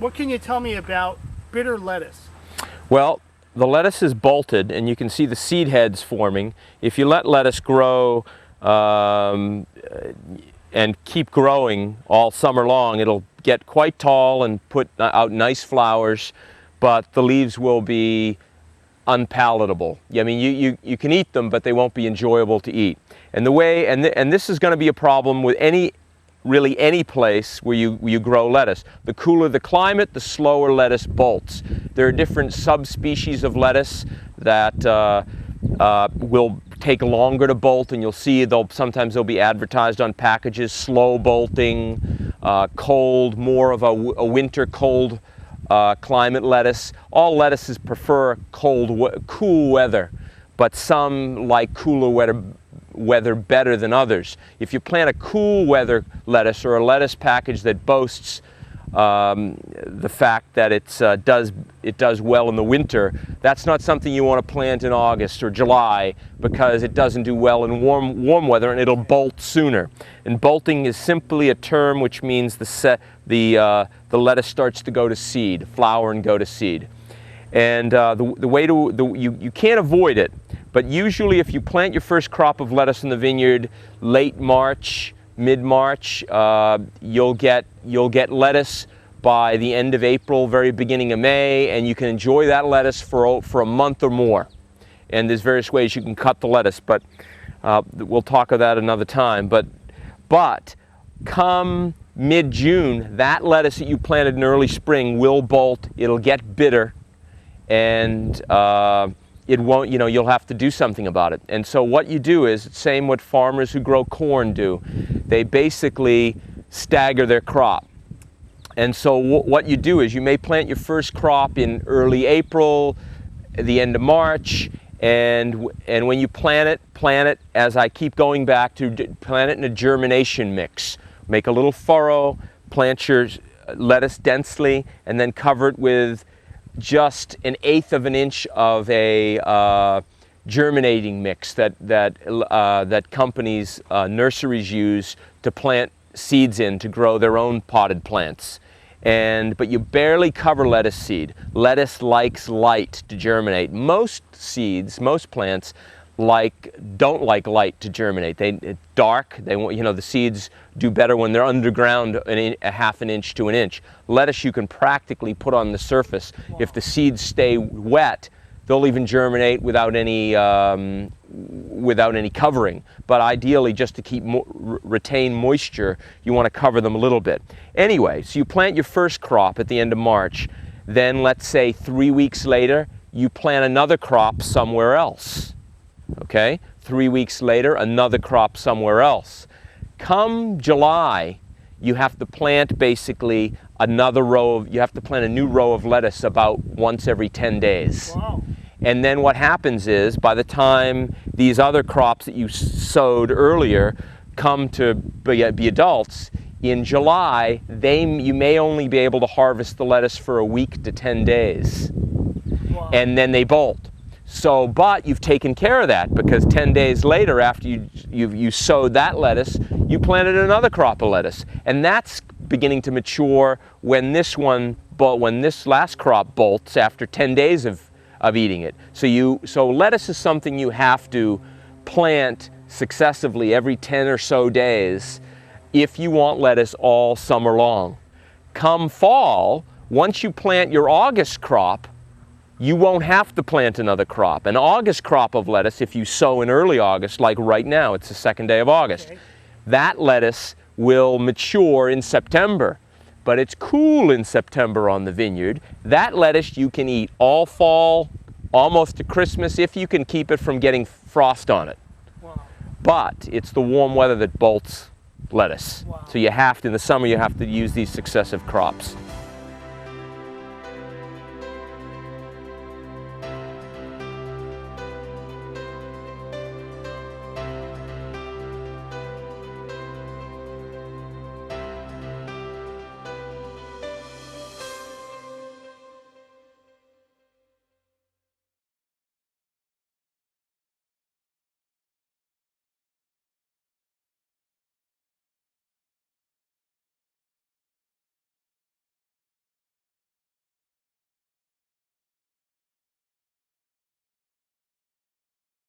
what can you tell me about bitter lettuce? Well, the lettuce is bolted, and you can see the seed heads forming. If you let lettuce grow and keep growing all summer long, it'll get quite tall and put out nice flowers, but the leaves will be unpalatable. I mean, you can eat them, but they won't be enjoyable to eat. And this is going to be a problem with really any place where you grow lettuce. The cooler the climate, the slower lettuce bolts. There are different subspecies of lettuce that will take longer to bolt, and you'll see sometimes they'll be advertised on packages, slow bolting, cold, more of a winter cold climate lettuce. All lettuces prefer cool weather, but some like cooler weather better than others. If you plant a cool weather lettuce or a lettuce package that boasts the fact that it does well in the winter, that's not something you want to plant in August or July, because it doesn't do well in warm weather, and it'll bolt sooner. And bolting is simply a term which means the lettuce starts to go to seed, flower and go to seed. And you can't avoid it, but usually if you plant your first crop of lettuce in the vineyard late March, mid-March, you'll get lettuce by the end of April, very beginning of May, and you can enjoy that lettuce for a month or more. And there's various ways you can cut the lettuce, but we'll talk of that another time. But come mid-June, that lettuce that you planted in early spring will bolt. It'll get bitter, and it won't, you'll have to do something about it. And so what you do is, same what farmers who grow corn do. They basically stagger their crop. And so what you do is you may plant your first crop in early April, at the end of March, and when you plant it, as I keep going back to, plant it in a germination mix. Make a little furrow, plant your lettuce densely, and then cover it with just 1/8 of an inch of a germinating mix that companies, nurseries use to plant seeds in to grow their own potted plants. But you barely cover lettuce seed. Lettuce likes light to germinate. Most seeds, most plants don't like light to germinate. It's dark. The seeds do better when they're underground a 1/2 inch to an inch. Lettuce you can practically put on the surface. Wow. If the seeds stay wet, they'll even germinate without any covering. But ideally, just to retain moisture, you want to cover them a little bit. Anyway, so you plant your first crop at the end of March. Then let's say 3 weeks later, you plant another crop somewhere else. Okay? 3 weeks later, another crop somewhere else. Come July, you have to plant basically you have to plant a new row of lettuce about once every 10 days. Wow. And then what happens is, by the time these other crops that you sowed earlier come to be adults, in July, you may only be able to harvest the lettuce for a week to 10 days. Wow. And then they bolt. But you've taken care of that, because 10 days later, after you sowed that lettuce, you planted another crop of lettuce. And that's beginning to mature when this last crop bolts after 10 days of eating it. So lettuce is something you have to plant successively every 10 or so days if you want lettuce all summer long. Come fall, once you plant your August crop, you won't have to plant another crop. An August crop of lettuce, if you sow in early August, like right now, it's the 2nd day of August, okay, that lettuce will mature in September. But it's cool in September on the vineyard. That lettuce you can eat all fall, almost to Christmas, if you can keep it from getting frost on it. Wow. But it's the warm weather that bolts lettuce. Wow. So in the summer, you have to use these successive crops.